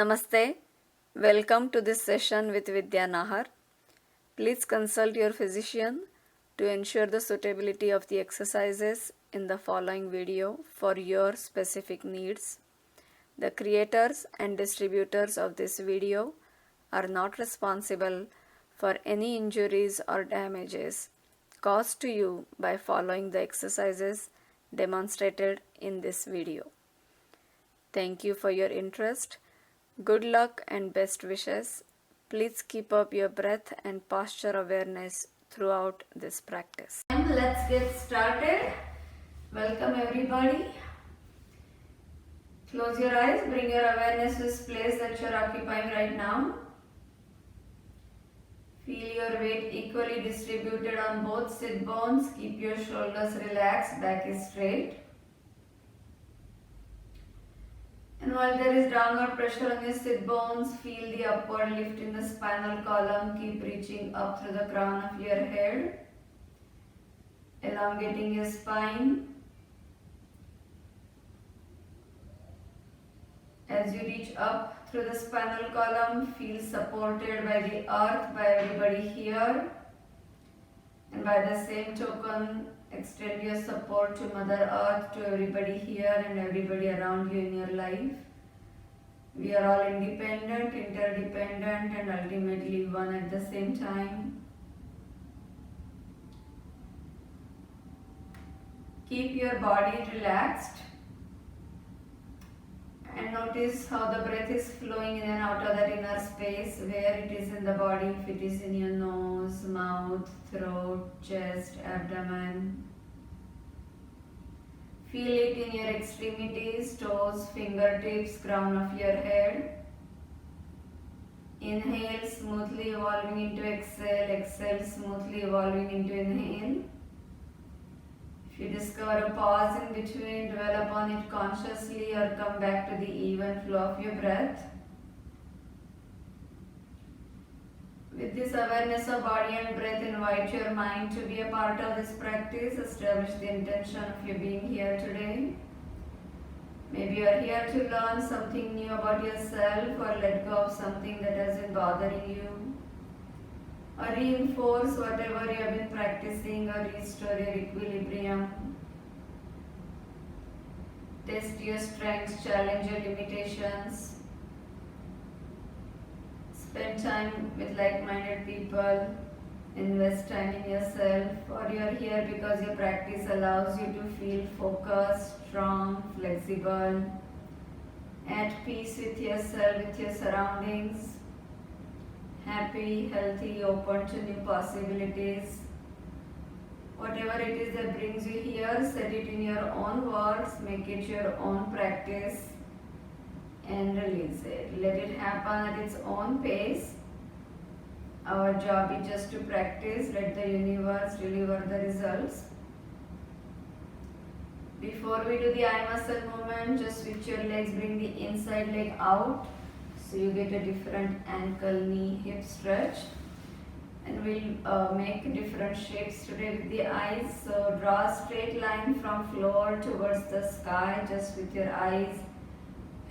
Namaste. Welcome to this session with Vidya Nahar. Please consult your physician to ensure the suitability of the exercises in the following video for your specific needs. The creators and distributors of this video are not responsible for any injuries or damages caused to you by following the exercises demonstrated in this video. Thank you for your interest. Good luck and best wishes. Please keep up your breath and posture awareness throughout this practice. Let's get started. Welcome everybody. Close your eyes. Bring your awareness to this place that you're occupying right now. Feel your weight equally distributed on both sit bones. Keep your shoulders relaxed. Back is straight. And while there is downward pressure on your sit bones, feel the upward lift in the spinal column. Keep reaching up through the crown of your head, elongating your spine. As you reach up through the spinal column, feel supported by the earth, by everybody here. And by the same token, extend your support to Mother Earth, to everybody here and everybody around you in your life. We are all independent, interdependent, and ultimately one at the same time. Keep your body relaxed and notice how the breath is flowing in and out of that inner space, where it is in the body, if it is in your nose, mouth, throat, chest, abdomen. Feel it in your extremities, toes, fingertips, crown of your head. Inhale, smoothly evolving into exhale. Exhale, smoothly evolving into inhale. If you discover a pause in between, dwell upon it consciously or come back to the even flow of your breath. With this awareness of body and breath, invite your mind to be a part of this practice. Establish the intention of your being here today. Maybe you are here to learn something new about yourself, or let go of something that has been bothering you, or reinforce whatever you have been practicing, or restore your equilibrium. Test your strengths, challenge your limitations. Spend time with like-minded people, invest time in yourself, or you are here because your practice allows you to feel focused, strong, flexible, at peace with yourself, with your surroundings, happy, healthy, open to new possibilities. Whatever it is that brings you here, set it in your own words, make it your own practice, and release it. Let it happen at its own pace. Our job is just to practice. Let the universe deliver the results. Before we do the eye muscle movement, just switch your legs, bring the inside leg out so you get a different ankle, knee, hip stretch. And we'll make different shapes today with the eyes. So draw a straight line from floor towards the sky just with your eyes,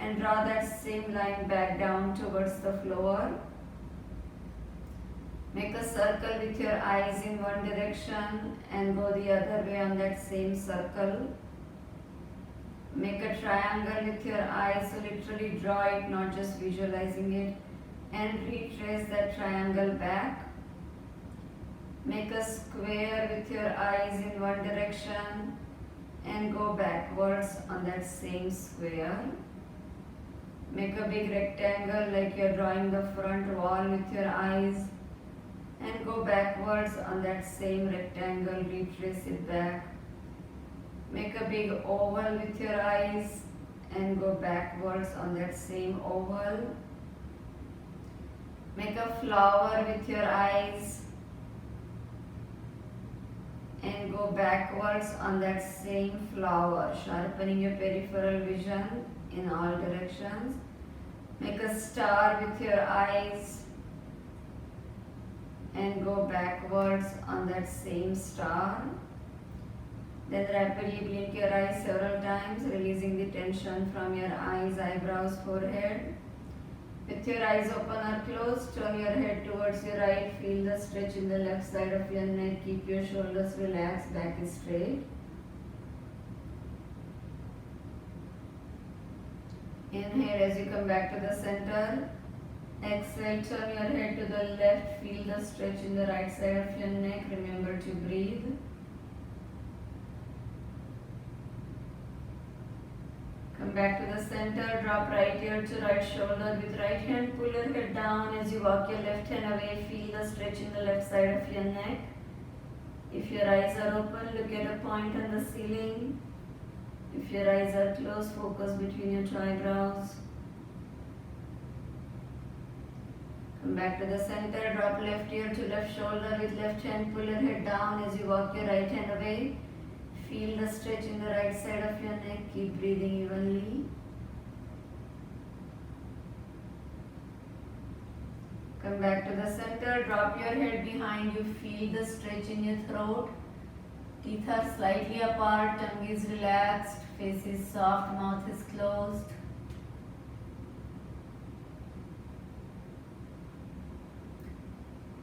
and draw that same line back down towards the floor. Make a circle with your eyes in one direction and go the other way on that same circle. Make a triangle with your eyes, so literally draw it, not just visualizing it, and retrace that triangle back. Make a square with your eyes in one direction and go backwards on that same square. Make a big rectangle like you're drawing the front wall with your eyes and go backwards on that same rectangle, retrace it back. Make a big oval with your eyes and go backwards on that same oval. Make a flower with your eyes and go backwards on that same flower, sharpening your peripheral vision in all directions. Make a star with your eyes and go backwards on that same star. Then rapidly blink your eyes several times, releasing the tension from your eyes, eyebrows, forehead. With your eyes open or closed, turn your head towards your right. Feel the stretch in the left side of your neck. Keep your shoulders relaxed, back is straight. Inhale as you come back to the center. Exhale, turn your head to the left. Feel the stretch in the right side of your neck. Remember to breathe. Come back to the center. Drop right ear to right shoulder. With right hand, pull your head down as you walk your left hand away. Feel the stretch in the left side of your neck. If your eyes are open, look at a point on the ceiling. If your eyes are closed, focus between your eyebrows. Come back to the center. Drop left ear to left shoulder. With left hand, pull your head down as you walk your right hand away. Feel the stretch in the right side of your neck. Keep breathing evenly. Come back to the center. Drop your head behind you. Feel the stretch in your throat. Teeth are slightly apart. Tongue is relaxed. Face is soft. Mouth is closed.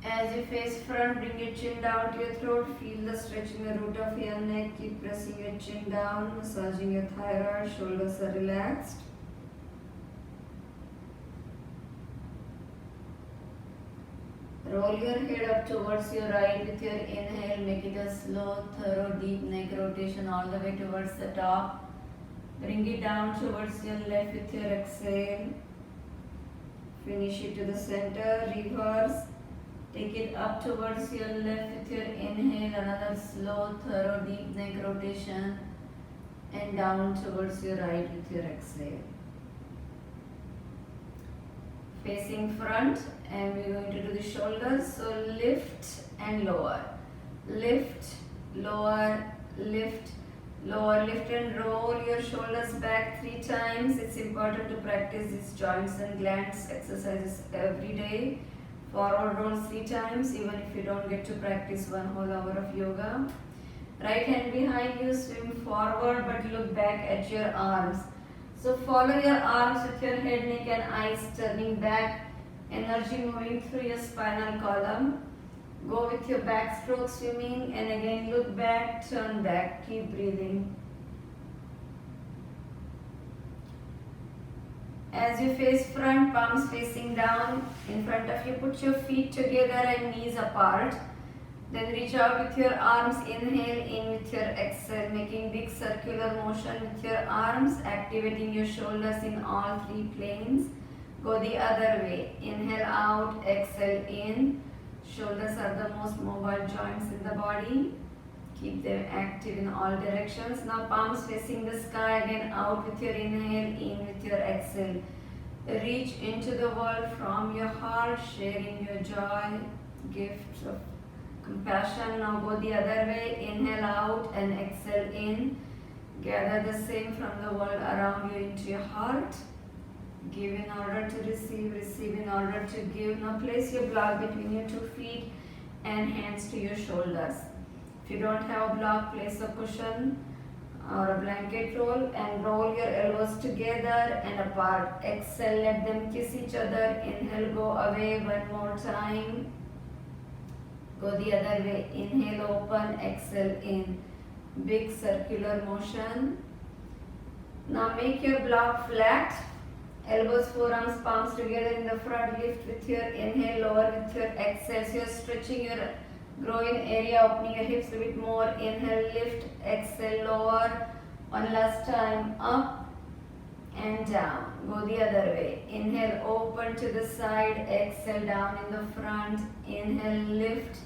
As you face front, bring your chin down to your throat. Feel the stretch in the root of your neck. Keep pressing your chin down, massaging your thyroid. Shoulders are relaxed. Roll your head up towards your right with your inhale. Make it a slow, thorough, deep neck rotation all the way towards the top. Bring it down towards your left with your exhale. Finish it to the center. Reverse. Take it up towards your left with your inhale. Another slow, thorough, deep neck rotation. And down towards your right with your exhale. Facing front, and we're going to do the shoulders. So lift and lower. Lift, lower, lift, lower. Lift and roll your shoulders back 3 times. It's important to practice these joints and glands exercises every day. Forward roll 3 times, even if you don't get to practice 1 whole hour of yoga. Right hand behind you, swim forward but look back at your arms. So follow your arms with your head, neck and eyes turning back. Energy moving through your spinal column. Go with your backstroke swimming and again look back, turn back. Keep breathing. As you face front, palms facing down in front of you, put your feet together and knees apart. Then reach out with your arms, inhale in with your exhale, making big circular motion with your arms, activating your shoulders in all 3 planes. Go the other way, inhale out, exhale in. Shoulders are the most mobile joints in the body. Keep them active in all directions. Now palms facing the sky, again out with your inhale, in with your exhale. Reach into the world from your heart, sharing your joy, gift of compassion. Now go the other way, inhale out and exhale in. Gather the same from the world around you into your heart. Give in order to receive, receive in order to give. Now place your block between your 2 feet and hands to your shoulders. If you don't have a block, place a cushion or a blanket roll and roll your elbows together and apart. Exhale, let them kiss each other. Inhale, go away 1 more time. Go the other way. Inhale, open, exhale in. Big circular motion. Now make your block flat. Elbows, forearms, palms together in the front. Lift with your inhale, lower with your exhale. So you're stretching your groin area, opening your hips a bit more. Inhale, lift, exhale, lower. 1 last time, up and down. Go the other way. Inhale, open to the side. Exhale, down in the front. Inhale, lift,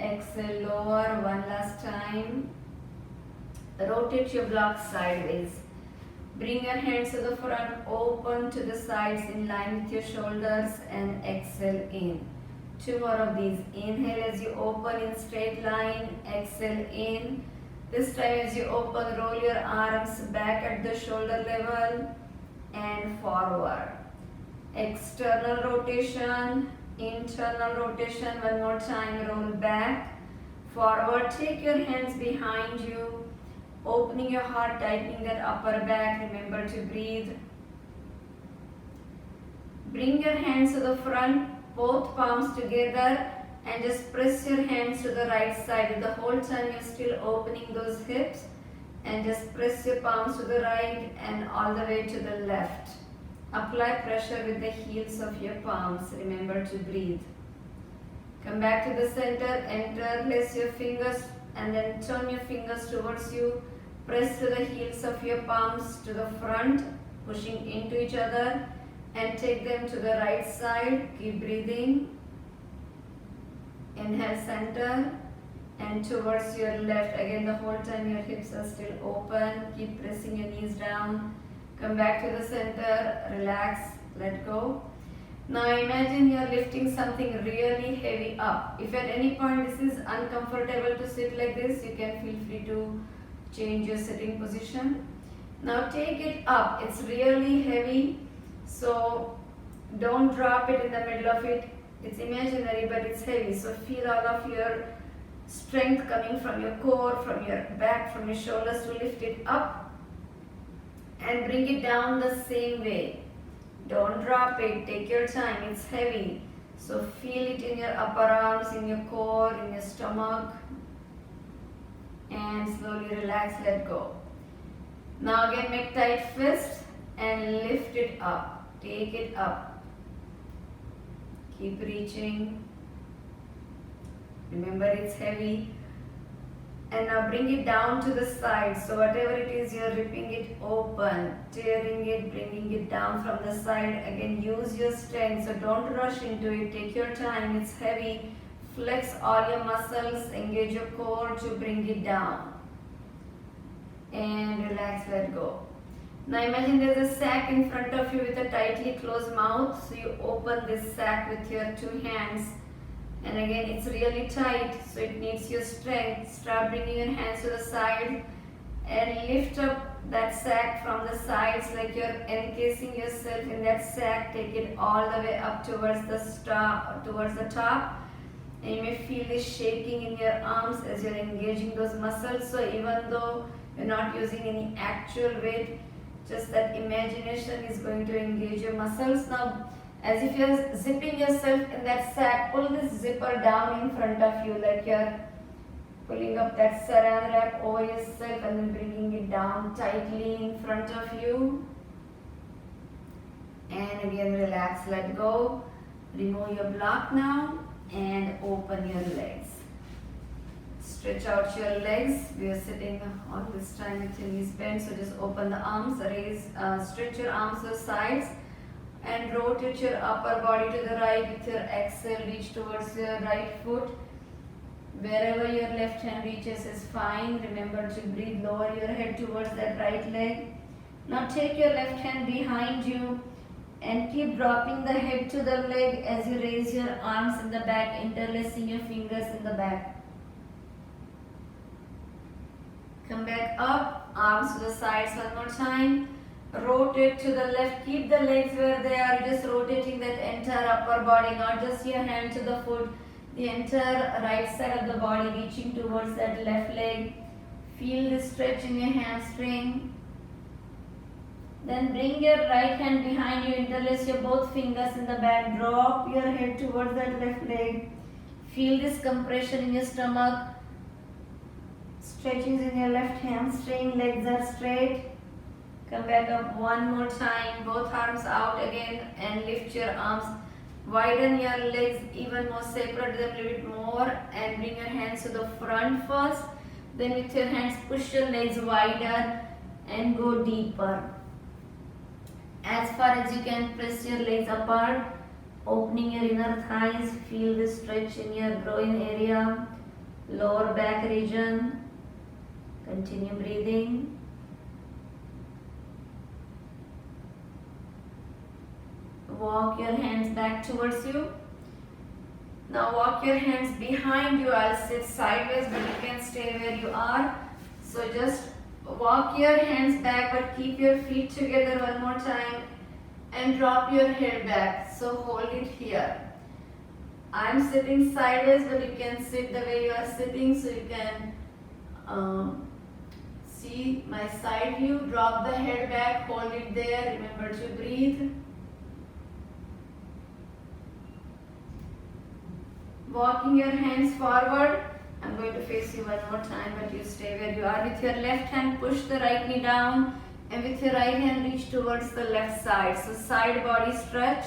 exhale, lower. 1 last time. Rotate your block sideways. Bring your hands to the front, open to the sides in line with your shoulders and exhale in. 2 more of these. Inhale as you open in straight line, exhale in. This time as you open, roll your arms back at the shoulder level and forward. External rotation, internal rotation. 1 more time, roll back, forward. Take your hands behind you. Opening your heart, tightening that upper back. Remember to breathe. Bring your hands to the front, both palms together, and just press your hands to the right side. The whole time you're still opening those hips, and just press your palms to the right and all the way to the left. Apply pressure with the heels of your palms. Remember to breathe. Come back to the center, enter, place your fingers and then turn your fingers towards you. Press to the heels of your palms to the front, pushing into each other, and take them to the right side. Keep breathing. Inhale, center, and towards your left. Again, the whole time your hips are still open. Keep pressing your knees down. Come back to the center, relax, let go. Now imagine you are lifting something really heavy up. If at any point this is uncomfortable to sit like this, you can feel free to change your sitting position. Now take it up. It's really heavy, so don't drop it in the middle of it. It's imaginary, but it's heavy. So feel all of your strength coming from your core, from your back, from your shoulders to lift it up and bring it down the same way. Don't drop it. Take your time. It's heavy. So feel it in your upper arms, in your core, in your stomach. And slowly relax, let go. Now again make tight fist and lift it up. Take it up. Keep reaching. Remember it's heavy. And now bring it down to the side. So whatever it is, you're ripping it open, tearing it, bringing it down from the side. Again, use your strength. So don't rush into it. Take your time. It's heavy. Flex all your muscles. Engage your core to bring it down. And relax, let go. Now imagine there's a sack in front of you with a tightly closed mouth. So you open this sack with your two hands. And again, it's really tight, so it needs your strength. Start bringing your hands to the side and lift up that sack from the sides like you're encasing yourself in that sack. Take it all the way up towards the top. And you may feel this shaking in your arms as you're engaging those muscles. So even though you're not using any actual weight, just that imagination is going to engage your muscles. Now, as if you're zipping yourself in that sack, pull this zipper down in front of you like you're pulling up that saran wrap over yourself and then bringing it down tightly in front of you. And again relax, let go. Remove your block now and open your legs. Stretch out your legs. We are sitting all this time with your knees bent, so just open the arms, stretch your arms to the sides. And rotate your upper body to the right with your exhale. Reach towards your right foot. Wherever your left hand reaches is fine. Remember to breathe. Lower your head towards that right leg. Now take your left hand behind you and keep dropping the head to the leg as you raise your arms in the back, interlacing your fingers in the back. Come back up, arms to the sides one more time. Rotate to the left, keep the legs where they are, just rotating that entire upper body, not just your hand to the foot, the entire right side of the body reaching towards that left leg. Feel the stretch in your hamstring. Then bring your right hand behind you, interlace your both fingers in the back, drop your head towards that left leg. Feel this compression in your stomach, stretchings in your left hamstring, legs are straight. Come back up one more time, both arms out again and lift your arms. Widen your legs even more, separate them a little bit more and bring your hands to the front first. Then with your hands push your legs wider and go deeper. As far as you can, press your legs apart, opening your inner thighs. Feel the stretch in your groin area, lower back region. Continue breathing. Walk your hands back towards you. Now walk your hands behind you. I'll sit sideways, but you can stay where you are. So just walk your hands back, but keep your feet together one more time and drop your head back. So hold it here. I'm sitting sideways, but you can sit the way you are sitting, so you can see my side view. Drop the head back, hold it there. Remember to breathe. Walking your hands forward. I'm going to face you one more time, but you stay where you are. With your left hand, push the right knee down, and with your right hand, reach towards the left side. So side body stretch.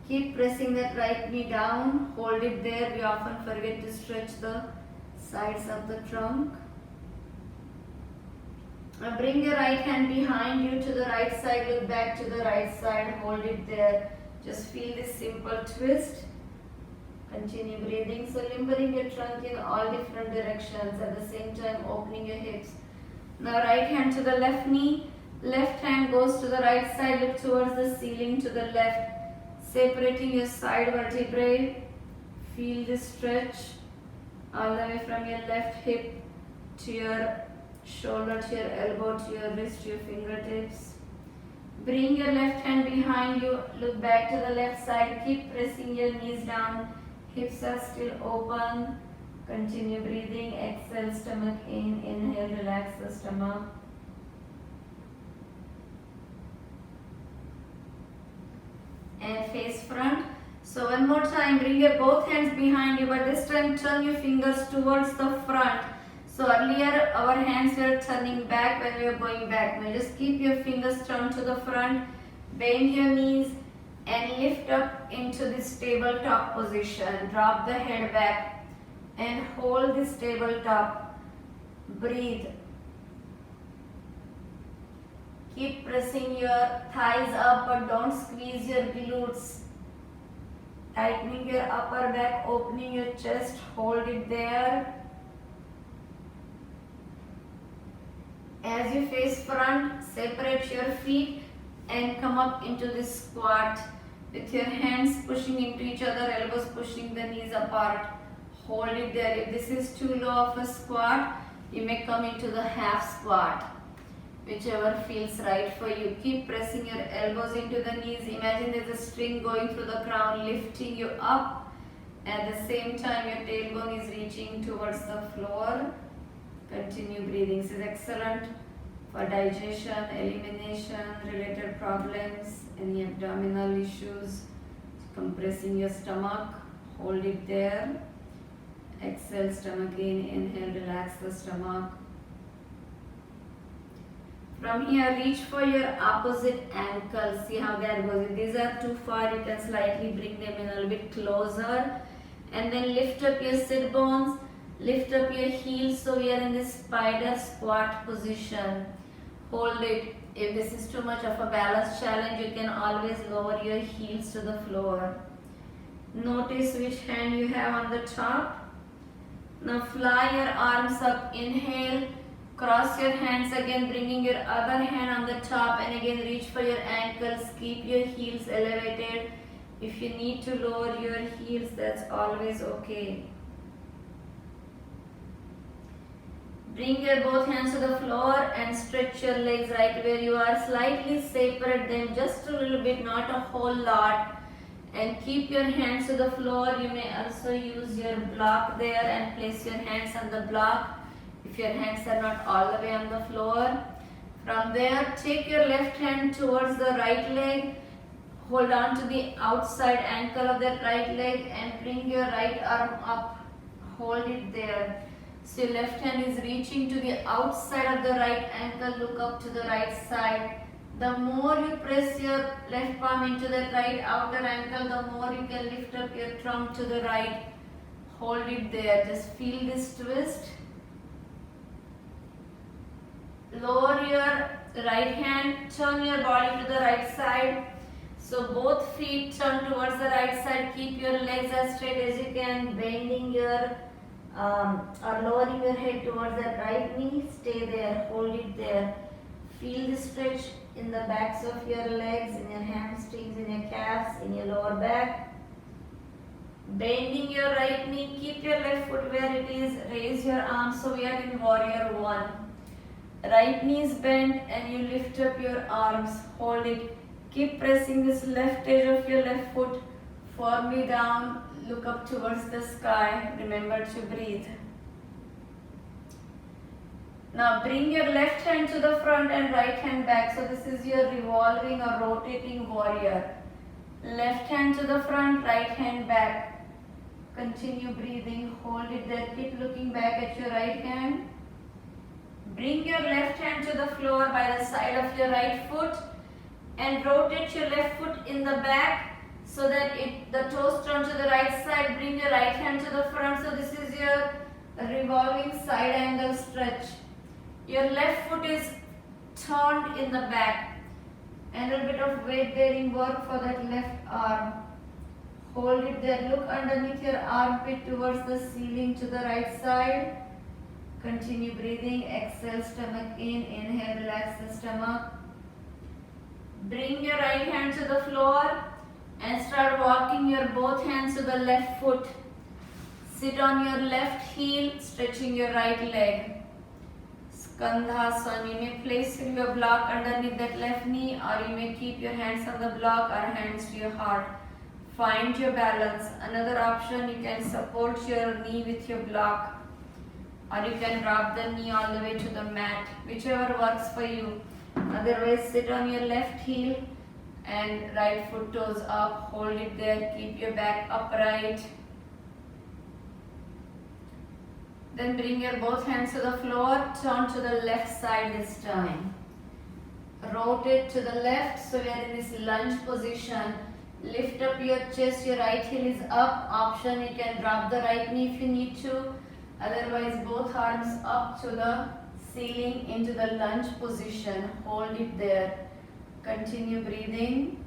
Keep pressing that right knee down. Hold it there. We often forget to stretch the sides of the trunk. Now bring your right hand behind you to the right side. Look back to the right side. Hold it there. Just feel this simple twist. Continue breathing. So limbering your trunk in all different directions. At the same time opening your hips. Now right hand to the left knee. Left hand goes to the right side. Look towards the ceiling to the left. Separating your side vertebrae. Feel this stretch all the way from your left hip to your shoulder, to your elbow, to your wrist, to your fingertips. Bring your left hand behind you. Look back to the left side. Keep pressing your knees down. Hips are still open. Continue breathing. Exhale, stomach in. Inhale, relax the stomach. And face front. So one more time, bring your both hands behind you, but this time turn your fingers towards the front. So earlier our hands were turning back when we were going back. Now just keep your fingers turned to the front, bend your knees and lift up into this tabletop position. Drop the head back and hold this tabletop. Breathe. Keep pressing your thighs up, but don't squeeze your glutes. Tightening your upper back, opening your chest, hold it there. As you face front, separate your feet and come up into this squat with your hands pushing into each other, elbows pushing the knees apart. Hold it there. If this is too low of a squat, you may come into the half squat, whichever feels right for you. Keep pressing your elbows into the knees. Imagine there's a string going through the crown, lifting you up. At the same time, your tailbone is reaching towards the floor. Continue breathing. This is excellent for digestion, elimination, related problems, any abdominal issues. Compressing your stomach. Hold it there. Exhale, stomach in. Inhale, relax the stomach. From here, reach for your opposite ankle. See how that goes. If these are too far, you can slightly bring them in a little bit closer. And then lift up your sit bones. Lift up your heels so we are in this spider squat position. Hold it. If this is too much of a balance challenge, you can always lower your heels to the floor. Notice which hand you have on the top. Now fly your arms up. Inhale. Cross your hands again, bringing your other hand on the top, and again reach for your ankles. Keep your heels elevated. If you need to lower your heels, that's always okay. Bring your both hands to the floor and stretch your legs right where you are. Slightly separate them just a little bit, not a whole lot. And keep your hands to the floor. You may also use your block there and place your hands on the block if your hands are not all the way on the floor. From there, take your left hand towards the right leg. Hold on to the outside ankle of that right leg and bring your right arm up. Hold it there. So your left hand is reaching to the outside of the right ankle. Look up to the right side. The more you press your left palm into that right outer ankle, the more you can lift up your trunk to the right. Hold it there. Just feel this twist. Lower your right hand. Turn your body to the right side. So both feet turn towards the right side. Keep your legs as straight as you can. Bending your or lowering your head towards that right knee. Stay there. Hold it there. Feel the stretch in the backs of your legs, in your hamstrings, in your calves, in your lower back. Bending your right knee. Keep your left foot where it is. Raise your arms. So we are in warrior one. Right knee is bent and you lift up your arms. Hold it. Keep pressing this left edge of your left foot firmly down. Look up towards the sky. Remember to breathe. Now bring your left hand to the front and right hand back. So this is your revolving or rotating warrior. Left hand to the front, right hand back. Continue breathing, hold it there, keep looking back at your right hand. Bring your left hand to the floor by the side of your right foot and rotate your left foot in the back so that the toes turn to the right side. Bring your right hand to the front. So this is your revolving side angle stretch. Your left foot is turned in the back and a bit of weight bearing work for that left arm. Hold it there. Look underneath your armpit towards the ceiling to the right side. Continue breathing. Exhale, stomach in. Inhale, relax the stomach. Bring your right hand to the floor and start walking your both hands to the left foot. Sit on your left heel, stretching your right leg. Skandhasana. You may place your block underneath that left knee, or you may keep your hands on the block or hands to your heart. Find your balance. Another option, you can support your knee with your block, or you can drop the knee all the way to the mat, whichever works for you. Otherwise, sit on your left heel and right foot toes up. Hold it there. Keep your back upright. Then bring your both hands to the floor. Turn to the left side this time. Rotate to the left. So we are in this lunge position. Lift up your chest. Your right heel is up. Option, you can drop the right knee if you need to. Otherwise, both arms up to the ceiling into the lunge position. Hold it there. Continue breathing.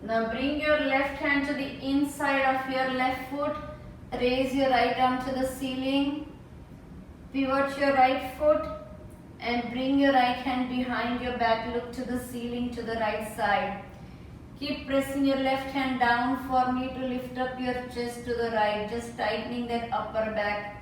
Now bring your left hand to the inside of your left foot. Raise your right arm to the ceiling. Pivot your right foot and bring your right hand behind your back. Look to the ceiling to the right side. Keep pressing your left hand down for me to lift up your chest to the right. Just tightening that upper back.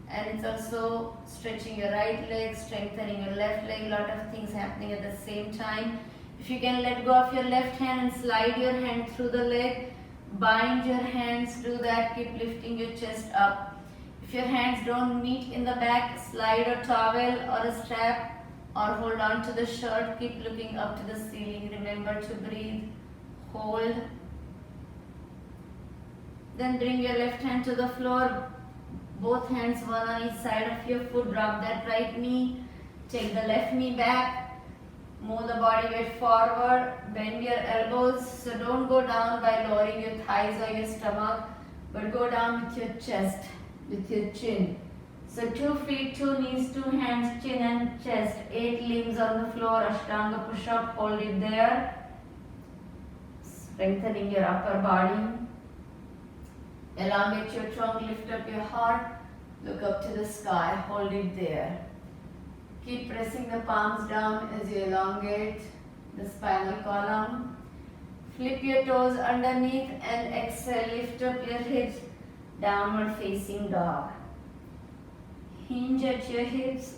And it's also stretching your right leg, strengthening your left leg. A lot of things happening at the same time. If you can let go of your left hand and slide your hand through the leg, bind your hands, do that. Keep lifting your chest up. If your hands don't meet in the back, slide a towel or a strap or hold on to the shirt. Keep looking up to the ceiling. Remember to breathe, hold. Then bring your left hand to the floor. Both hands one on each side of your foot. Drop that right knee. Take the left knee back. Move the body weight forward. Bend your elbows. So don't go down by lowering your thighs or your stomach, but go down with your chest, with your chin. So 2 feet, 2 knees, 2 hands, chin and chest. 8 limbs on the floor. Ashtanga push-up. Hold it there. Strengthening your upper body. Elongate your trunk, lift up your heart, look up to the sky, hold it there. Keep pressing the palms down as you elongate the spinal column. Flip your toes underneath and exhale, lift up your hips, downward facing dog. Hinge at your hips,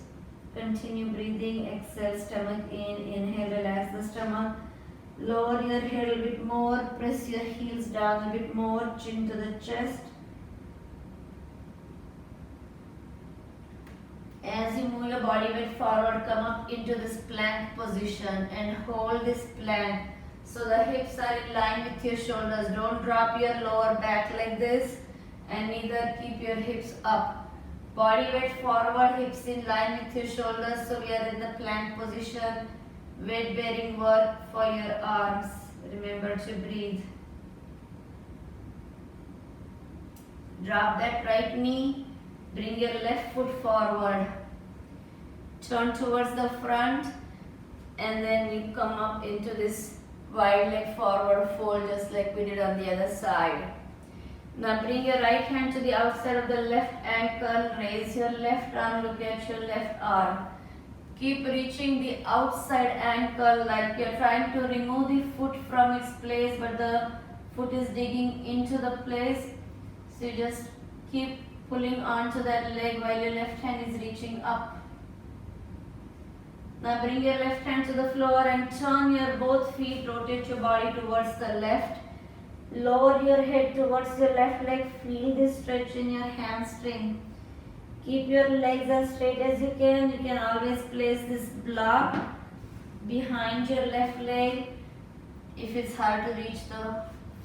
continue breathing, exhale, stomach in, inhale, relax the stomach. Lower your head a bit more, press your heels down a bit more, chin to the chest. As you move your body weight forward, come up into this plank position and hold this plank so the hips are in line with your shoulders. Don't drop your lower back like this and neither keep your hips up. Body weight forward, hips in line with your shoulders, so we are in the plank position. Weight bearing work for your arms. Remember to breathe. Drop that right knee. Bring your left foot forward. Turn towards the front and then you come up into this wide leg forward fold just like we did on the other side. Now bring your right hand to the outside of the left ankle. Raise your left arm. Look at your left arm. Keep reaching the outside ankle like you're trying to remove the foot from its place, but the foot is digging into the place. So you just keep pulling onto that leg while your left hand is reaching up. Now bring your left hand to the floor and turn your both feet. Rotate your body towards the left. Lower your head towards your left leg. Feel this stretch in your hamstring. Keep your legs as straight as you can. You can always place this block behind your left leg if it's hard to reach the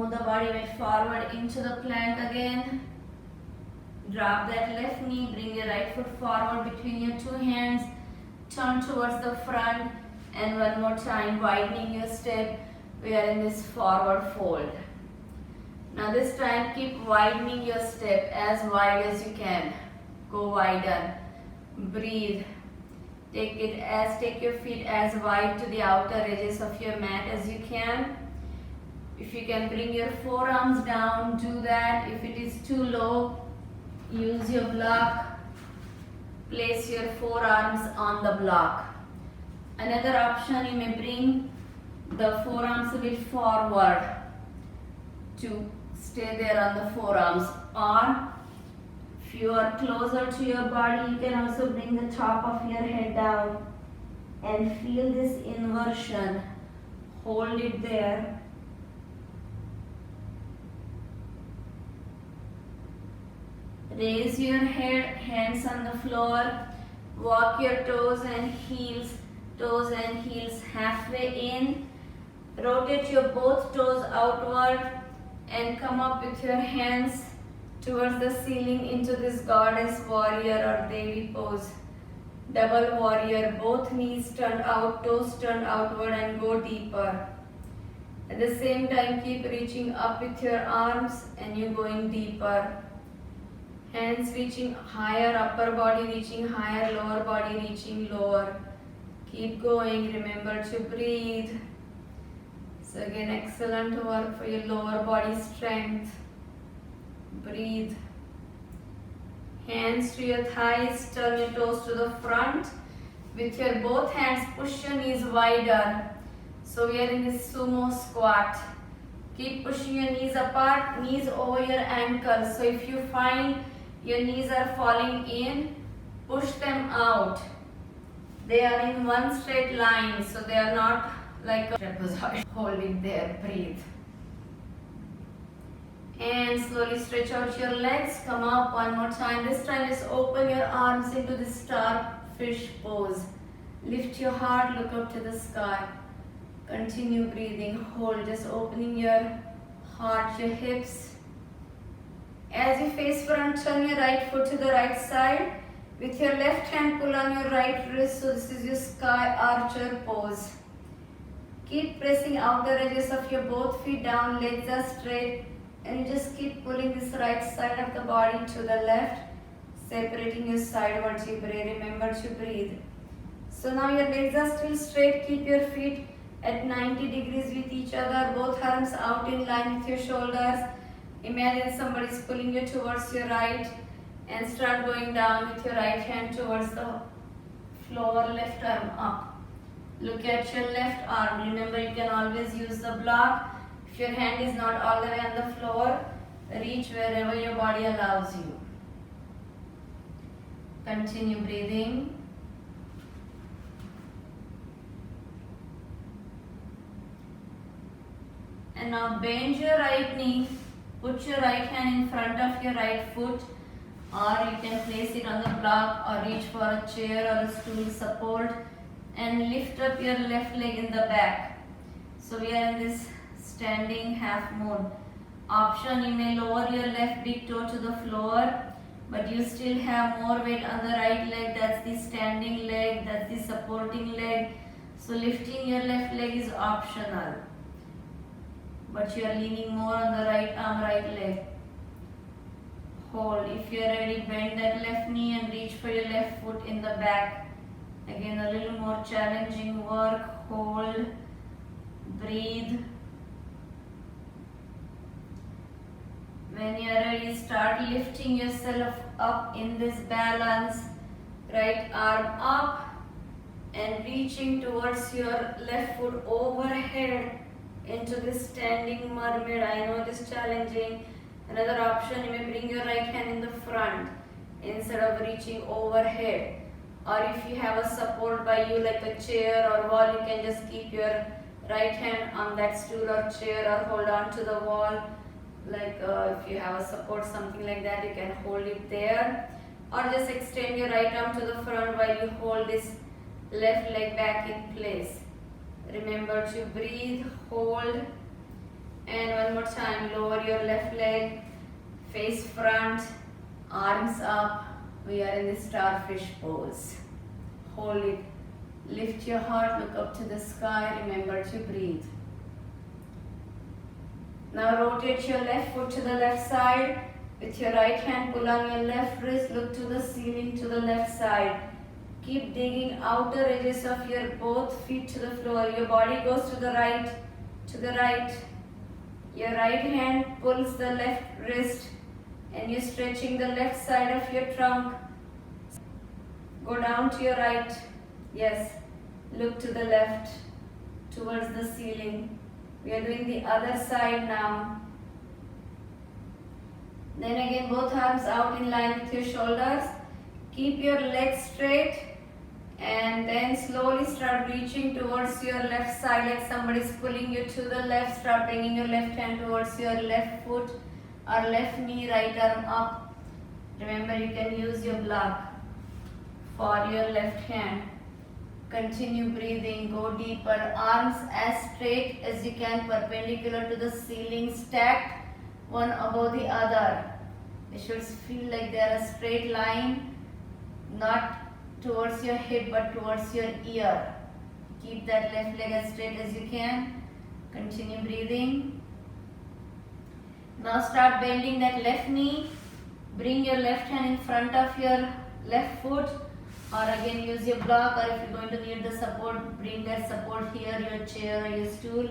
Move the body weight forward into the plank again. Drop that left knee, bring your right foot forward between your two hands. Turn towards the front and one more time widening your step. We are in this forward fold. Now this time keep widening your step as wide as you can. Go wider. Breathe. Take your feet as wide to the outer edges of your mat as you can. If you can bring your forearms down, do that. If it is too low, use your block. Place your forearms on the block. Another option, you may bring the forearms a bit forward to stay there on the forearms, or if you are closer to your body, you can also bring the top of your head down and feel this inversion. Hold it there. Raise your head, hands on the floor. Walk your toes and heels halfway in. Rotate your both toes outward and come up with your hands towards the ceiling into this goddess warrior or Devi pose. Double warrior, both knees turned out, toes turned outward, and go deeper. At the same time, keep reaching up with your arms and you're going deeper. Hands reaching higher, upper body reaching higher, lower body reaching lower. Keep going, remember to breathe. So again, excellent work for your lower body strength. Breathe. Hands to your thighs, turn your toes to the front. With your both hands, push your knees wider. So we are in this sumo squat. Keep pushing your knees apart, knees over your ankles. So if you find your knees are falling in, push them out. They are in one straight line, so they are not like a trapezoid. Hold it there, breathe. And slowly stretch out your legs, come up one more time. This time just open your arms into the starfish pose. Lift your heart, look up to the sky. Continue breathing, hold, just opening your heart, your hips. As you face front, turn your right foot to the right side. With your left hand, pull on your right wrist. So this is your sky archer pose. Keep pressing outer edges of your both feet down, legs are straight. And you just keep pulling this right side of the body to the left, separating your side vertebrae. Remember to breathe. So now your legs are still straight. Keep your feet at 90 degrees with each other. Both arms out in line with your shoulders. Imagine somebody is pulling you towards your right and start going down with your right hand towards the floor, left arm up. Look at your left arm. Remember, you can always use the block. If your hand is not all the way on the floor, reach wherever your body allows you. Continue breathing. And now bend your right knee. Put your right hand in front of your right foot, or you can place it on the block or reach for a chair or a stool support, and lift up your left leg in the back. So we are in this standing half moon. Option, you may lower your left big toe to the floor, but you still have more weight on the right leg. That's the standing leg, that's the supporting leg. So lifting your left leg is optional, but you are leaning more on the right arm, right leg. Hold. If you are ready, bend that left knee and reach for your left foot in the back. Again, a little more challenging work. Hold. Breathe. When you are ready, start lifting yourself up in this balance. Right arm up and reaching towards your left foot overhead into this standing mermaid. I know it is challenging. Another option, you may bring your right hand in the front instead of reaching overhead. Or if you have a support by you like a chair or wall, you can just keep your right hand on that stool or chair, or hold on to the wall. Like if you have a support, something like that, you can hold it there. Or just extend your right arm to the front while you hold this left leg back in place. Remember to breathe, hold, And one more time, lower your left leg, face front, arms up. We are in the starfish pose. Hold it. Lift your heart, look up to the sky. Remember to breathe. Now rotate your left foot to the left side. With your right hand, pull on your left wrist. Look to the ceiling to the left side. Keep digging outer edges of your both feet to the floor. Your body goes to the right, to the right. Your right hand pulls the left wrist and you're stretching the left side of your trunk. Go down to your right. Yes. Look to the left, towards the ceiling. We are doing the other side now. Then again, both arms out in line with your shoulders. Keep your legs straight and then slowly start reaching towards your left side like somebody's pulling you to the left. Start bringing your left hand towards your left foot or left knee, right arm up. Remember, you can use your block for your left hand. Continue breathing, go deeper. Arms as straight as you can, perpendicular to the ceiling, stacked one above the other. They should feel like they are a straight line, not towards your hip but towards your ear. Keep that left leg as straight as you can. Continue breathing. Now start bending that left knee. Bring your left hand in front of your left foot, or again use your block, or if you're going to need the support, bring that support here, your chair or your stool,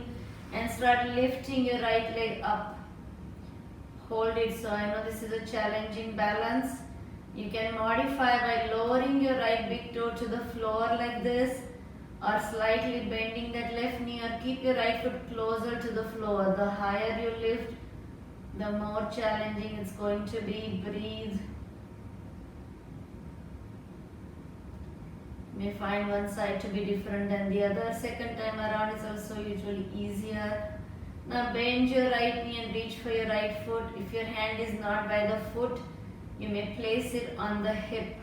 and start lifting your right leg up. Hold it. So I know this is a challenging balance. You can modify by lowering your right big toe to the floor like this, or slightly bending that left knee, or keep your right foot closer to the floor. The higher you lift, the more challenging it's going to be. Breathe. You may find one side to be different than the other. Second time around is also usually easier. Now bend your right knee and reach for your right foot. If your hand is not by the foot, you may place it on the hip.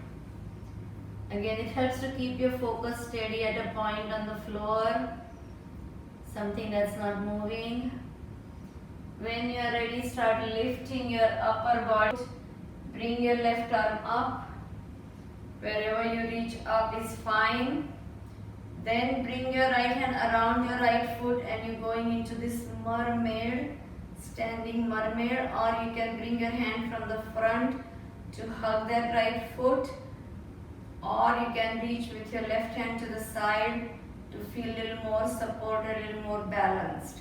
Again, it helps to keep your focus steady at a point on the floor, something that's not moving. When you are ready, start lifting your upper body. Bring your left arm up. Wherever you reach up is fine. Then bring your right hand around your right foot and you're going into this mermaid, standing mermaid, or you can bring your hand from the front to hug that right foot, or you can reach with your left hand to the side to feel a little more supported, a little more balanced.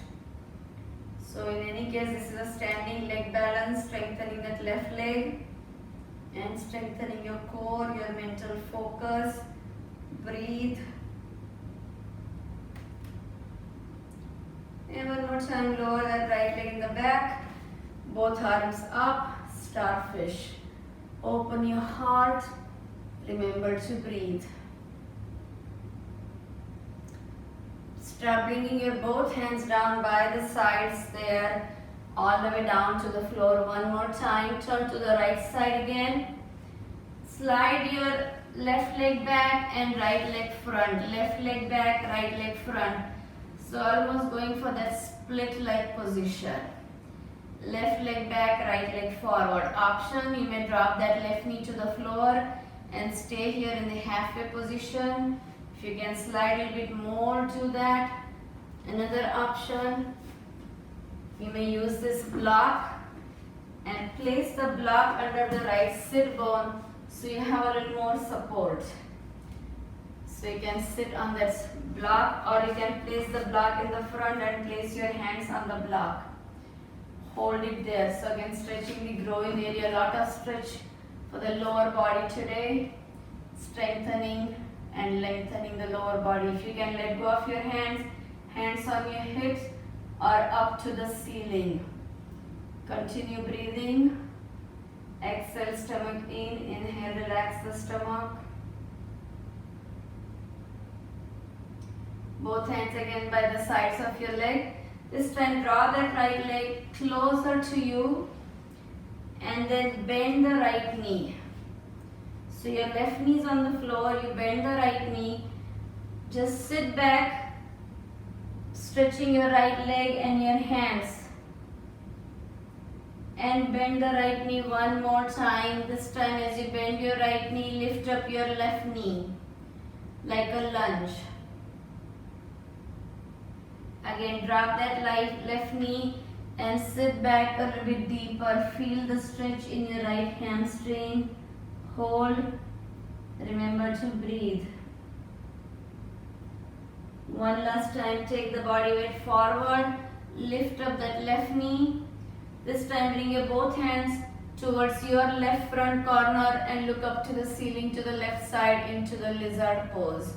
So in any case, this is a standing leg balance, strengthening that left leg and strengthening your core, your mental focus. Breathe. And one more time, lower that right leg in the back, both arms up, starfish. Open your heart, remember to breathe. Start bringing your both hands down by the sides there, all the way down to the floor. One more time, turn to the right side again. Slide your left leg back and right leg front. Left leg back, right leg front. So almost going for that split leg position. Left leg back, right leg forward. Option, you may drop that left knee to the floor and stay here in the halfway position. If you can slide a bit more to that. Another option, you may use this block and place the block under the right sit bone so you have a little more support. So you can sit on that block, or you can place the block in the front and place your hands on the block. Hold it there. So again, stretching the groin area, a lot of stretch for the lower body today. Strengthening and lengthening the lower body. If you can let go of your hands, hands on your hips or up to the ceiling. Continue breathing. Exhale, stomach in. Inhale, relax the stomach. Both hands again by the sides of your leg. This time draw that right leg closer to you and then bend the right knee. So your left knee is on the floor, you bend the right knee. Just sit back, stretching your right leg and your hands and bend the right knee one more time. This time as you bend your right knee, lift up your left knee like a lunge. Again, drop that left knee and sit back a little bit deeper. Feel the stretch in your right hamstring. Hold. Remember to breathe. One last time, take the body weight forward. Lift up that left knee. This time bring your both hands towards your left front corner and look up to the ceiling to the left side into the lizard pose.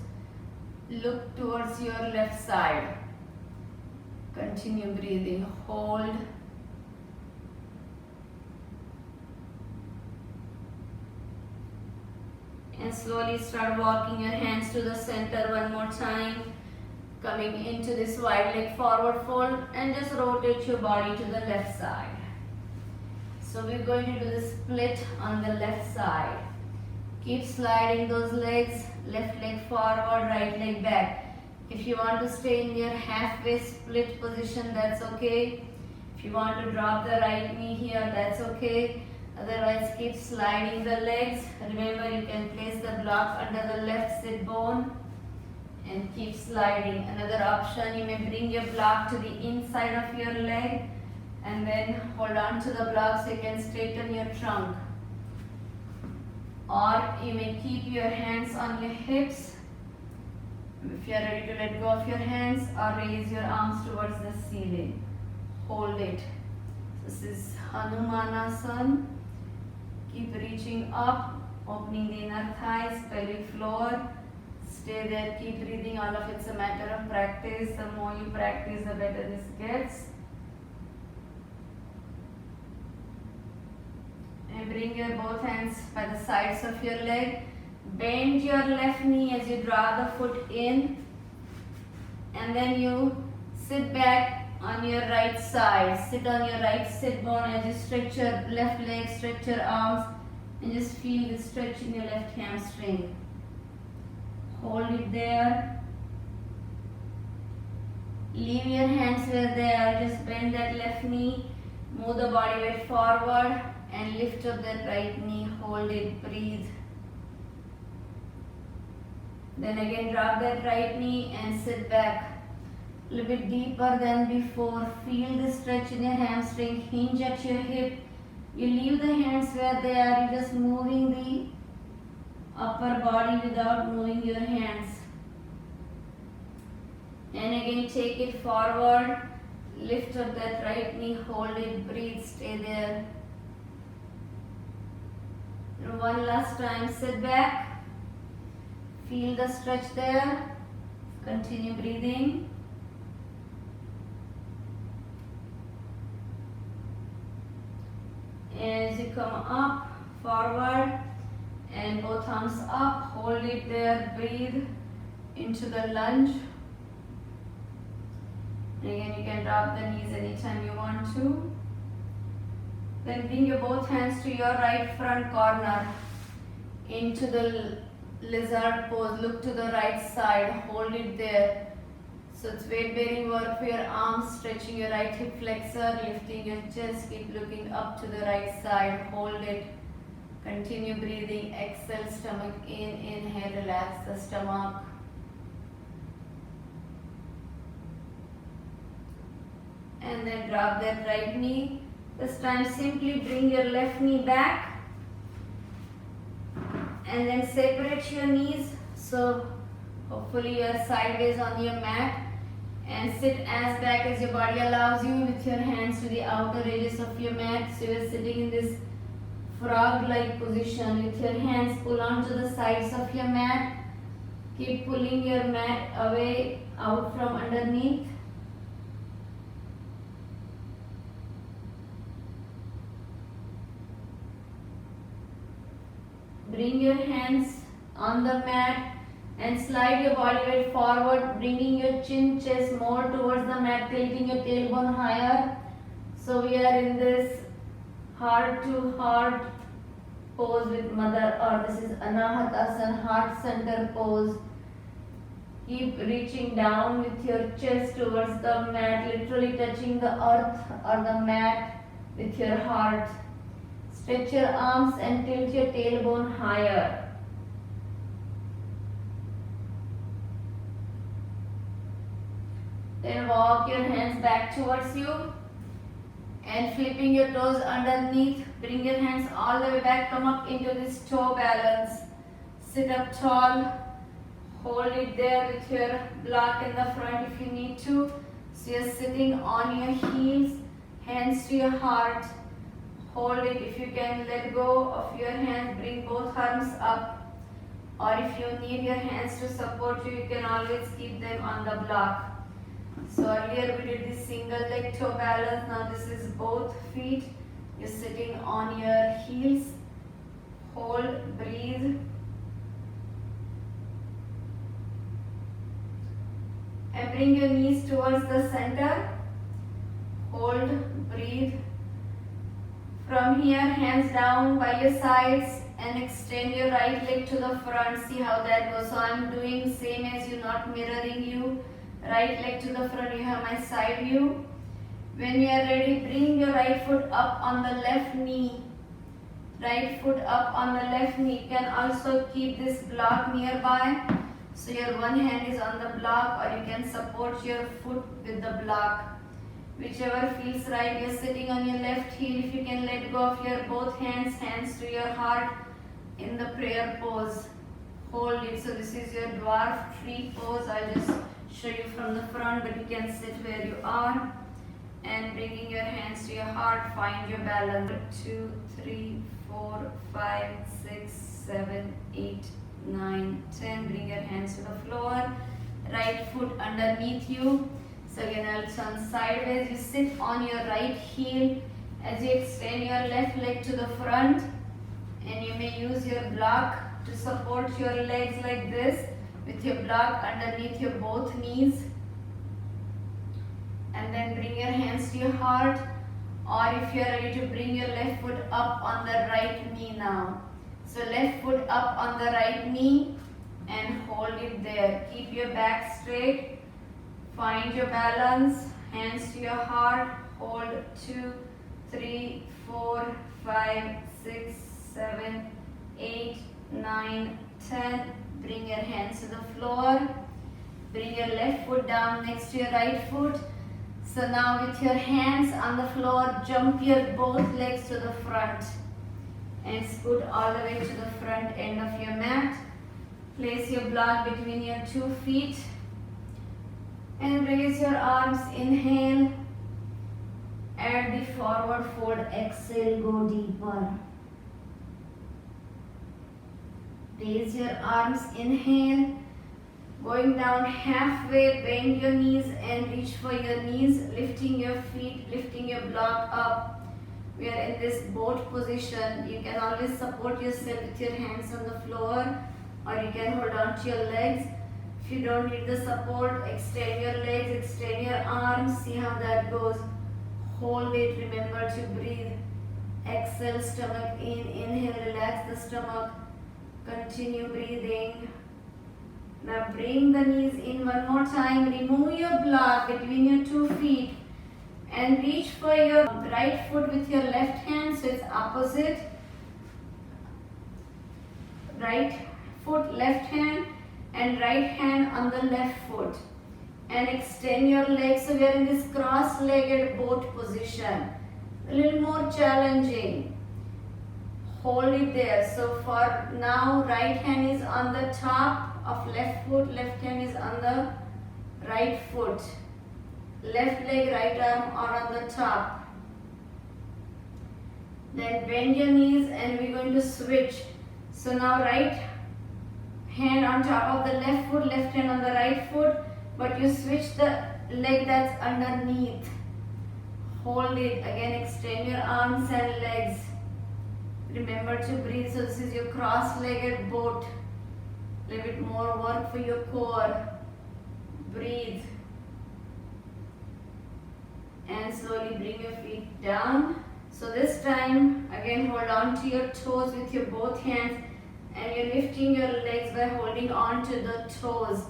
Look towards your left side. Continue breathing. Hold. And slowly start walking your hands to the center one more time. Coming into this wide leg forward fold and just rotate your body to the left side. So we're going to do the split on the left side. Keep sliding those legs, left leg forward, right leg back. If you want to stay in your halfway split position, that's okay. If you want to drop the right knee here, that's okay. Otherwise, keep sliding the legs. Remember, you can place the block under the left sit bone and keep sliding. Another option, you may bring your block to the inside of your leg and then hold on to the block so you can straighten your trunk. Or you may keep your hands on your hips if you are ready to let go of your hands, or raise your arms towards the ceiling. Hold it. This is Hanumanasana. Keep reaching up, opening the inner thighs, pelvic floor. Stay there, keep breathing. All of it's a matter of practice. The more you practice, the better this gets. And bring your both hands by the sides of your leg. Bend your left knee as you draw the foot in. And then you sit back on your right side. Sit on your right sit bone as you stretch your left leg, stretch your arms, and just feel the stretch in your left hamstring. Hold it there. Leave your hands where they are. Just bend that left knee. Move the body weight forward and lift up that right knee. Hold it. Breathe. Then again drop that right knee and sit back. A little bit deeper than before. Feel the stretch in your hamstring. Hinge at your hip. You leave the hands where they are. You're just moving the upper body without moving your hands. And again take it forward. Lift up that right knee. Hold it. Breathe. Stay there. And one last time. Sit back. Feel the stretch there. Continue breathing. As you come up, forward, and both arms up, hold it there, breathe into the lunge. And again, you can drop the knees anytime you want to. Then bring your both hands to your right front corner into the lizard pose. Look to the right side, hold it there. So it's weight bearing work for your arms, stretching your right hip flexor, lifting your chest, keep looking up to the right side, hold it. Continue breathing, exhale, stomach in, inhale, relax the stomach. And then drop that right knee. This time simply bring your left knee back and then separate your knees. So hopefully you are sideways on your mat, and sit as back as your body allows you with your hands to the outer edges of your mat. So you are sitting in this frog-like position with your hands pull onto the sides of your mat. Keep pulling your mat away out from underneath. Bring your hands on the mat and slide your body weight forward, bringing your chin, chest more towards the mat, tilting your tailbone higher. So we are in this heart to heart pose with Mother Earth. This is Anahatasana, heart center pose. Keep reaching down with your chest towards the mat, literally touching the earth or the mat with your heart. Stretch your arms and tilt your tailbone higher. Then walk your hands back towards you and flipping your toes underneath. Bring your hands all the way back. Come up into this toe balance. Sit up tall. Hold it there with your block in the front if you need to. So you're sitting on your heels, hands to your heart. Hold it. If you can let go of your hands, bring both arms up. Or if you need your hands to support you, you can always keep them on the block. So earlier we did this single leg toe balance. Now this is both feet. You're sitting on your heels. Hold, breathe. And bring your knees towards the center. Hold, breathe. From here, hands down by your sides and extend your right leg to the front. See how that goes. So I'm doing same as you, not mirroring you. Right leg to the front, you have my side view. When you are ready, bring your right foot up on the left knee. Right foot up on the left knee. You can also keep this block nearby. So your one hand is on the block, or you can support your foot with the block. Whichever feels right. You're sitting on your left heel. If you can let go of your both hands, hands to your heart in the prayer pose. Hold it. So this is your dwarf tree pose. I'll just show you from the front, but you can sit where you are. And bringing your hands to your heart, find your balance. 2, 3, 4, 5, 6, 7, 8, 9, 10. Bring your hands to the floor. Right foot underneath you. So again, I'll turn sideways. You sit on your right heel as you extend your left leg to the front. And you may use your block to support your legs like this, with your block underneath your both knees. And then bring your hands to your heart, or if you are ready to bring your left foot up on the right knee now. So left foot up on the right knee and hold it there. Keep your back straight. Find your balance. Hands to your heart. Hold 2, 3, 4, 5, 6, 7, 8, 9, 10. Bring your hands to the floor. Bring your left foot down next to your right foot. So now with your hands on the floor, jump your both legs to the front and scoot all the way to the front end of your mat. Place your block between your 2 feet and raise your arms. Inhale. Add the forward fold. Exhale, go deeper. Raise your arms. Inhale. Going down halfway, bend your knees and reach for your knees, lifting your feet, lifting your block up. We are in this boat position. You can always support yourself with your hands on the floor, or you can hold on to your legs. If you don't need the support, extend your legs, extend your arms. See how that goes. Hold it. Remember to breathe. Exhale, stomach in. Inhale, relax the stomach. Continue breathing. Now bring the knees in one more time. Remove your block between your 2 feet and reach for your right foot with your left hand, so it's opposite. Right foot, left hand, and right hand on the left foot. And extend your legs. So we are in this cross-legged boat position. A little more challenging. Hold it there. So for now, right hand is on the top of left foot, left hand is on the right foot. Left leg, right arm are on the top. Then bend your knees and we're going to switch. So now right hand on top of the left foot, left hand on the right foot, but you switch the leg that's underneath. Hold it. Again, extend your arms and legs. Remember to breathe. So this is your cross-legged boat. A little bit more work for your core. Breathe. And slowly bring your feet down. So this time, again, hold on to your toes with your both hands. And you're lifting your legs by holding on to the toes.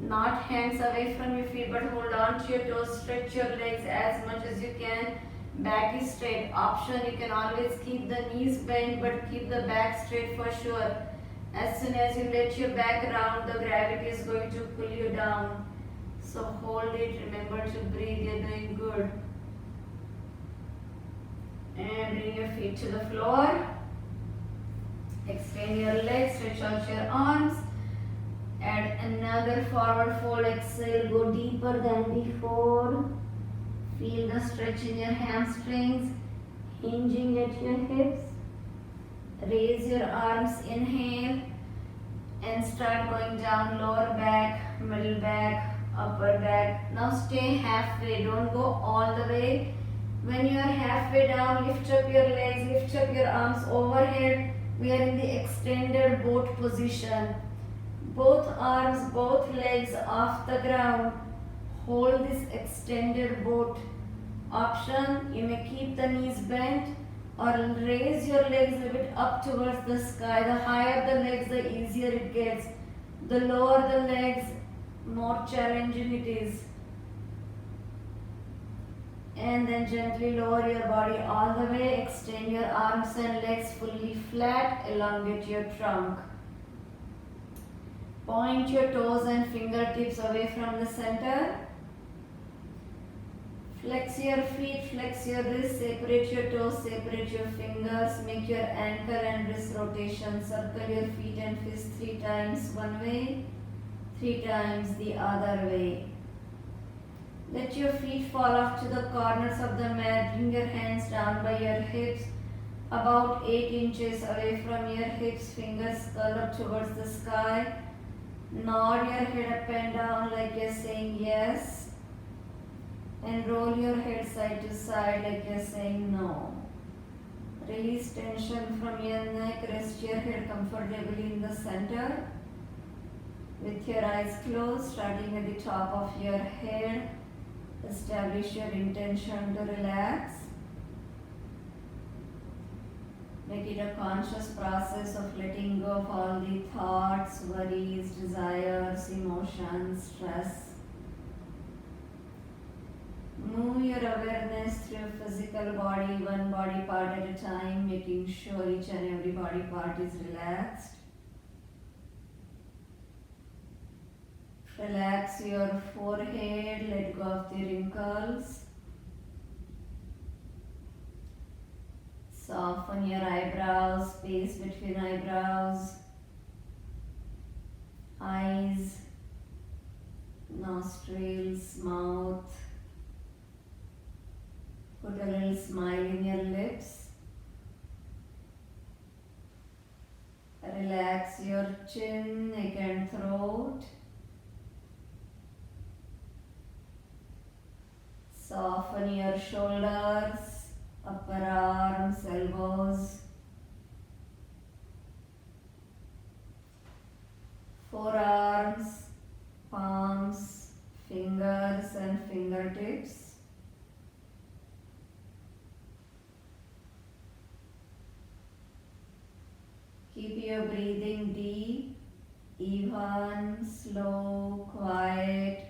Not hands away from your feet, but hold on to your toes. Stretch your legs as much as you can. Back is straight. Option, you can always keep the knees bent but keep the back straight for sure. As soon as you let your back round, the gravity is going to pull you down. So hold it, remember to breathe, you're doing good. And bring your feet to the floor. Extend your legs, stretch out your arms. Add another forward fold, exhale, go deeper than before. Feel the stretch in your hamstrings, hinging at your hips. Raise your arms, inhale, and start going down, lower back, middle back, upper back. Now stay halfway, don't go all the way. When you are halfway down, lift up your legs, lift up your arms overhead. We are in the extended boat position. Both arms, both legs off the ground. Hold this extended boat. Option, you may keep the knees bent or raise your legs a bit up towards the sky. The higher the legs, the easier it gets. The lower the legs, more challenging it is. And then gently lower your body all the way. Extend your arms and legs fully flat. Elongate your trunk. Point your toes and fingertips away from the center. Flex your feet, flex your wrists, separate your toes, separate your fingers, make your ankle and wrist rotation. Circle your feet and fists 3 times one way, 3 times the other way. Let your feet fall off to the corners of the mat. Bring your hands down by your hips, about 8 inches away from your hips. Fingers curl up towards the sky. Nod your head up and down like you're saying yes. And roll your head side to side like you're saying no. Release tension from your neck. Rest your head comfortably in the center. With your eyes closed, starting at the top of your head, establish your intention to relax. Make it a conscious process of letting go of all the thoughts, worries, desires, emotions, stress. Move your awareness through your physical body, one body part at a time, making sure each and every body part is relaxed. Relax your forehead, let go of the wrinkles. Soften your eyebrows, space between eyebrows, eyes, nostrils, mouth. Put a little smile in your lips. Relax your chin, neck and throat. Soften your shoulders, upper arms, elbows. Forearms, palms, fingers and fingertips. Keep your breathing deep, even, slow, quiet,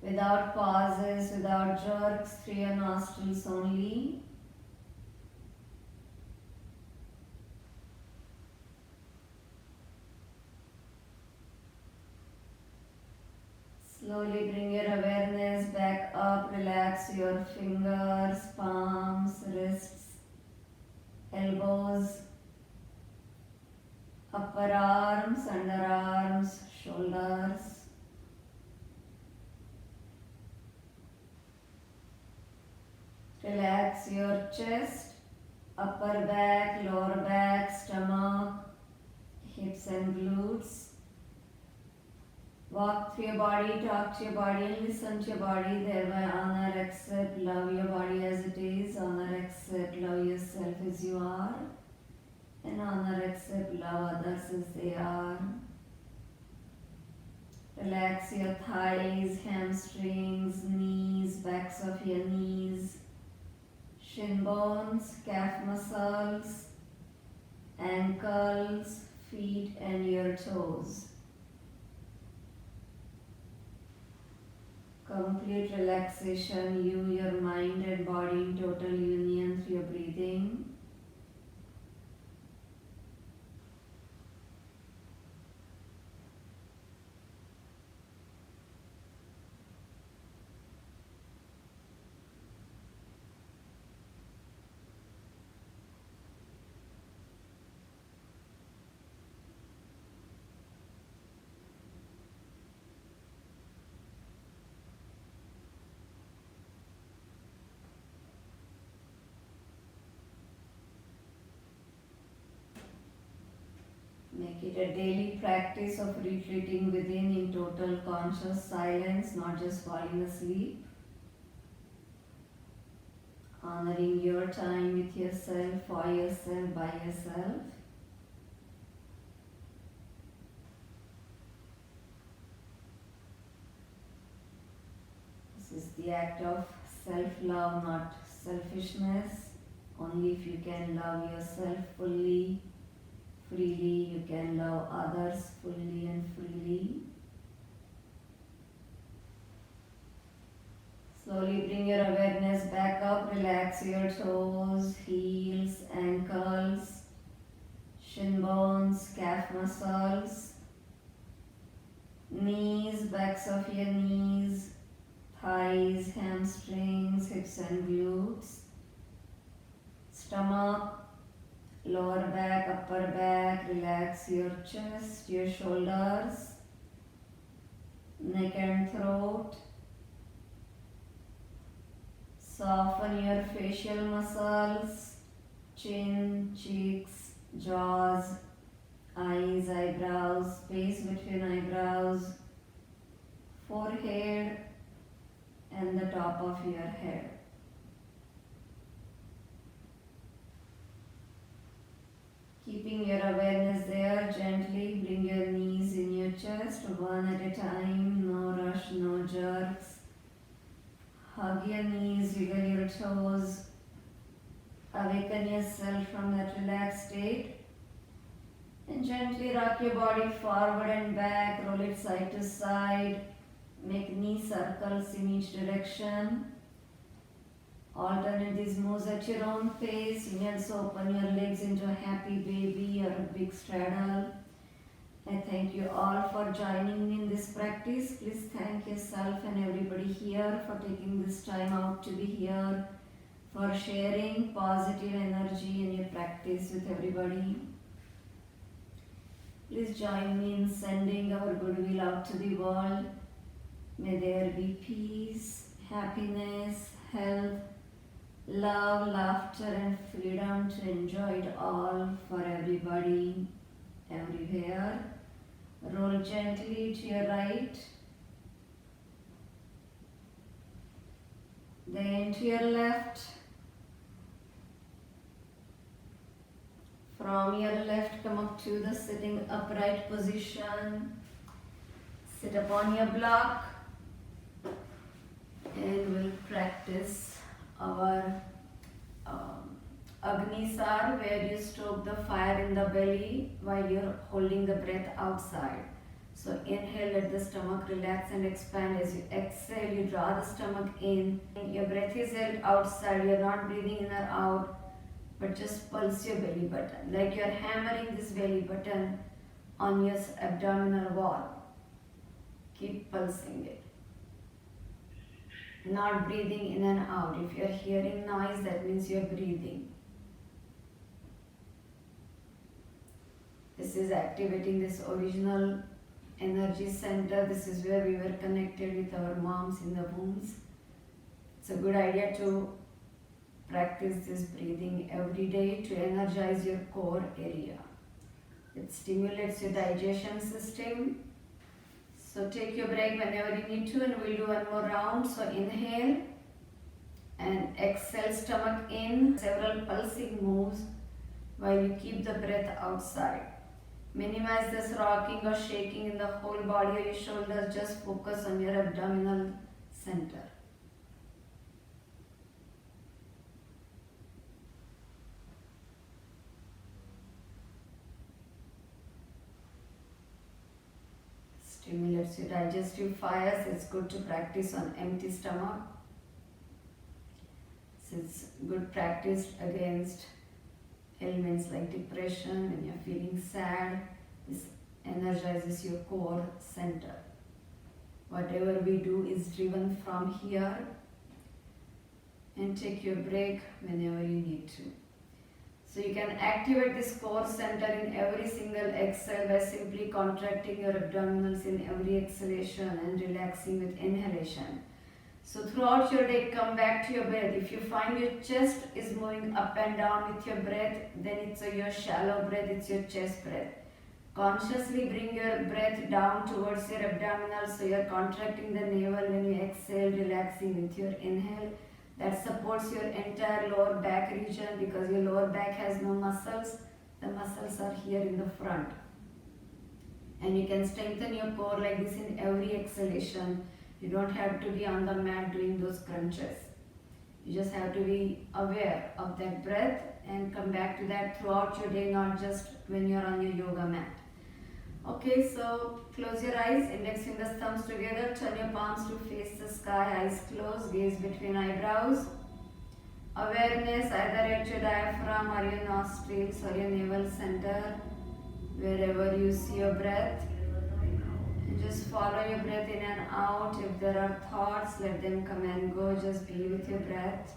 without pauses, without jerks, through your nostrils only. Slowly bring your awareness back up, relax your fingers, palms, wrists, elbows, upper arms, underarms, shoulders. Relax your chest, upper back, lower back, stomach, hips and glutes. Walk through your body, talk to your body, and listen to your body. Thereby honor, accept, love your body as it is. Honor, accept, love yourself as you are. And honor, accept, love others as they are. Relax your thighs, hamstrings, knees, backs of your knees, shin bones, calf muscles, ankles, feet and your toes. Complete relaxation, you, your mind and body in total union through your breathing. Make it a daily practice of retreating within in total conscious silence, not just falling asleep. Honoring your time with yourself, for yourself, by yourself. This is the act of self-love, not selfishness. Only if you can love yourself fully, freely, you can love others fully and freely. Slowly bring your awareness back up, relax your toes, heels, ankles, shin bones, calf muscles, knees, backs of your knees, thighs, hamstrings, hips and glutes, stomach, lower back, upper back, relax your chest, your shoulders, neck and throat. Soften your facial muscles, chin, cheeks, jaws, eyes, eyebrows, space between eyebrows, forehead and the top of your head. Keeping your awareness there, gently bring your knees in your chest, one at a time, no rush, no jerks. Hug your knees, wiggle your toes, awaken yourself from that relaxed state and gently rock your body forward and back, roll it side to side, make knee circles in each direction. Alternate these moves at your own pace. You can also open your legs into a happy baby or a big straddle. I thank you all for joining me in this practice. Please thank yourself and everybody here for taking this time out to be here, for sharing positive energy in your practice with everybody. Please join me in sending our goodwill out to the world. May there be peace, happiness, health, love, laughter and freedom to enjoy it all for everybody, everywhere. Roll gently to your right, then to your left. From your left, come up to the sitting upright position. Sit upon your block and we'll practice our Agnisar, where you stoke the fire in the belly while you're holding the breath outside. So inhale, let the stomach relax and expand. As you exhale, you draw the stomach in. Your breath is held outside. You're not breathing in or out, but just pulse your belly button, like you're hammering this belly button on your abdominal wall. Keep pulsing it. Not breathing in and out. If you're hearing noise, that means you're breathing. This is activating this original energy center. This is where we were connected with our moms in the wombs. It's a good idea to practice this breathing every day to energize your core area. It stimulates your digestion system. So take your break whenever you need to, and we'll do one more round. So inhale and exhale, stomach in, several pulsing moves while you keep the breath outside. Minimize this rocking or shaking in the whole body or your shoulders. Just focus on your abdominal center. Stimulate That's your digestive fires. It's good to practice on empty stomach. So it's good practice against ailments like depression. When you're feeling sad, this energizes your core center. Whatever we do is driven from here, and take your break whenever you need to. So you can activate this core center in every single exhale by simply contracting your abdominals in every exhalation and relaxing with inhalation. So throughout your day, come back to your breath. If you find your chest is moving up and down with your breath, then it's your shallow breath, it's your chest breath. Consciously bring your breath down towards your abdominals, so you're contracting the navel when you exhale, relaxing with your inhale. That supports your entire lower back region, because your lower back has no muscles. The muscles are here in the front. And you can strengthen your core like this in every exhalation. You don't have to be on the mat doing those crunches. You just have to be aware of that breath and come back to that throughout your day, not just when you're on your yoga mat. Okay, so close your eyes, index fingers, thumbs together, turn your palms to face the sky, eyes closed, gaze between eyebrows. Awareness either at your diaphragm or your nostrils or your navel center, wherever you see your breath. And just follow your breath in and out. If there are thoughts, let them come and go. Just be with your breath.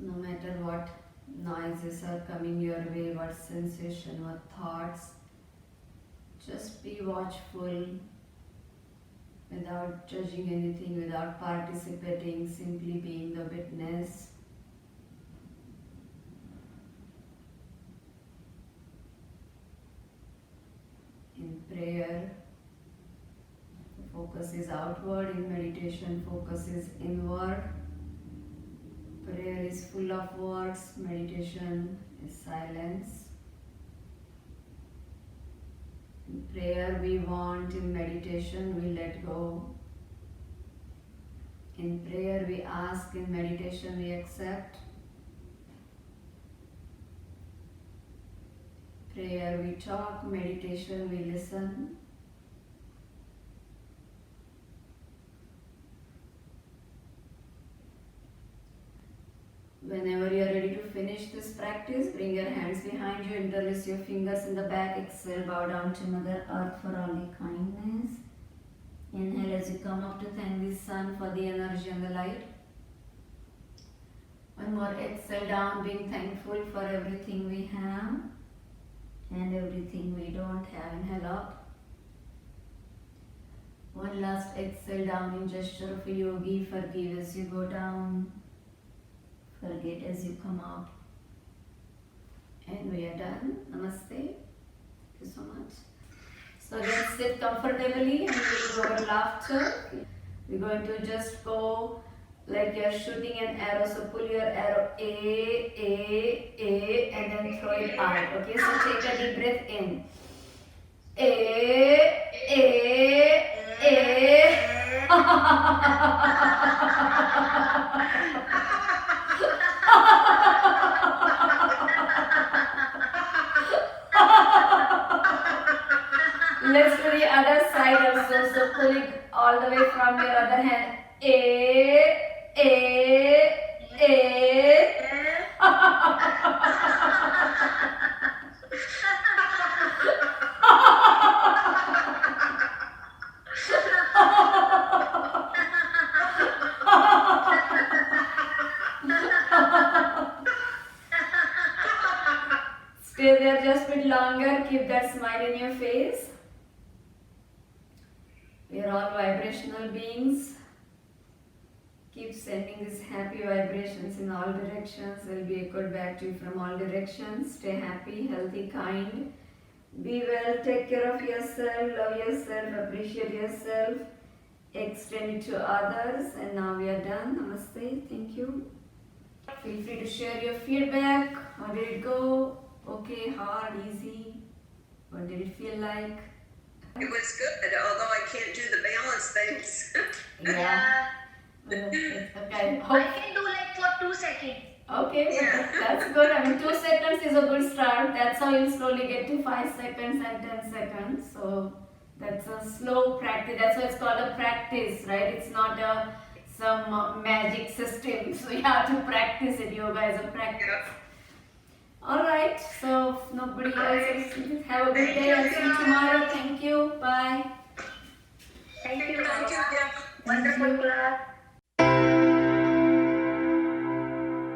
No matter what noises are coming your way, what sensation, what thoughts, just be watchful without judging anything, without participating, simply being the witness. In prayer, the focus is outward. In meditation, focus is inward. Prayer is full of words, meditation is silence. In prayer we want, in meditation we let go. In prayer we ask, in meditation we accept. Prayer we talk, meditation we listen. Whenever you are ready to finish this practice, bring your hands behind you, interlace your fingers in the back, exhale, bow down to Mother Earth for all the kindness. Inhale as you come up to thank the sun for the energy and the light. One more exhale down, being thankful for everything we have and everything we don't have. Inhale up. One last exhale down in gesture of a yogi, forgive as you go down. Forget as you come out. And we are done. Namaste. Thank you so much. So again, sit comfortably and we'll go over laughter. We're going to just go like you're shooting an arrow. So pull your arrow A, and then throw it out. Okay, so take a deep breath in. Let's do the other side also. So pull it all the way from your other hand. Stay there just a bit longer. Keep that smile in your face. We are all vibrational beings. Keep sending these happy vibrations in all directions. Will be echoed back to you from all directions. Stay happy, healthy, kind. Be well, take care of yourself, love yourself, appreciate yourself. Extend it to others. And now we are done. Namaste. Thank you. Feel free to share your feedback. How did it go? Okay, hard, easy? What did it feel like? It was good, although I can't do the balance things. Yeah. Okay. I can do like for 2 seconds. Okay, Yeah. that's good. I mean, 2 seconds is a good start. That's how you'll slowly get to 5 seconds and 10 seconds. So that's a slow practice. That's why it's called a practice, right? It's not some magic system. So you have to practice it. Yoga is a practice. Yeah. All right. So if nobody else, have a good Thank day. you, I'll see you guys. tomorrow. Thank you. Bye. Thank you. Thank you, yeah. Wonderful class.